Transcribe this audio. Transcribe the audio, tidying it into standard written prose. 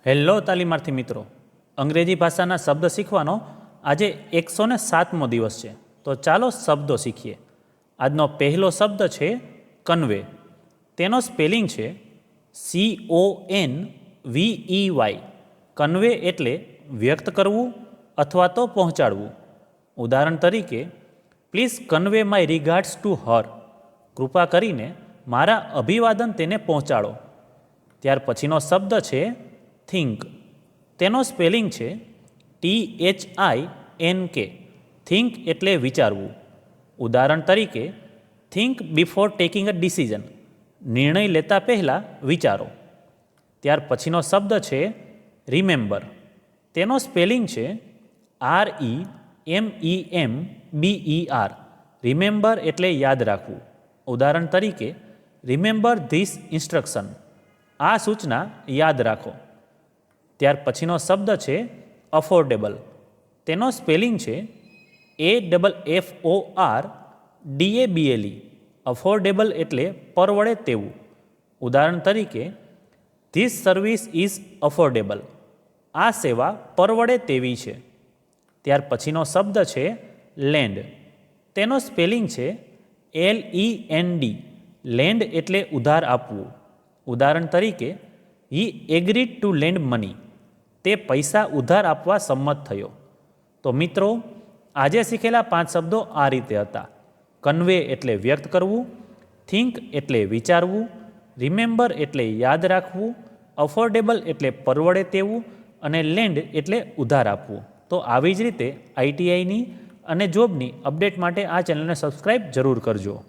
Hello તાલીમાર્થી મિત્રો, અંગ્રેજી ભાષાના શબ્દ શીખવાનો આજે 107મો દિવસ છે. તો ચાલો શબ્દો શીખીએ. આજનો પહેલો શબ્દ છે કન્વે. તેનો સ્પેલિંગ છે CONVEY. કન્વે એટલે વ્યક્ત કરવું અથવા તો પહોંચાડવું. ઉદાહરણ તરીકે, please convey my regards to her. કૃપા કરીને મારા અભિવાદન તેને પહોંચાડો. ત્યાર પછીનો શબ્દ છે થિંક. તેનો સ્પેલિંગ છે THINK. થિંક એટલે વિચારવું. ઉદાહરણ તરીકે, think before taking a decision. નિર્ણય લેતા પહેલાં વિચારો. ત્યાર પછીનો શબ્દ છે રિમેમ્બર. તેનો સ્પેલિંગ છે REMEMBER. રિમેમ્બર એટલે યાદ રાખવું. ઉદાહરણ તરીકે, રિમેમ્બર ધીસ ઇન્સ્ટ્રક્શન. આ સૂચના યાદ રાખો. ત્યાર પછીનો શબ્દ છે અફોર્ડેબલ. તેનો સ્પેલિંગ છે AFFORDABLE. અફોર્ડેબલ એટલે પરવડે તેવું. ઉદાહરણ તરીકે, ધીસ સર્વિસ ઇઝ અફોર્ડેબલ. આ સેવા પરવડે તેવી છે. ત્યાર પછીનો શબ્દ છે લેન્ડ. તેનો સ્પેલિંગ છે LEND. લેન્ડ એટલે ઉધાર આપવું. ઉદાહરણ તરીકે, હી એગ્રીડ ટુ લેન્ડ મની. તે પૈસા ઉધાર આપવા સંમત થયો. તો મિત્રો, આજે શીખેલા 5 શબ્દો આ રીતે હતા. કન્વે એટલે વ્યક્ત કરવું, થિંક એટલે વિચારવું, રિમેમ્બર એટલે યાદ રાખવું, અફોર્ડેબલ એટલે પરવડે તેવું અને લેન્ડ એટલે ઉધાર આપવું. તો આવી જ રીતે ITIની અને જોબની અપડેટ માટે આ ચેનલને સબસ્ક્રાઈબ જરૂર કરજો.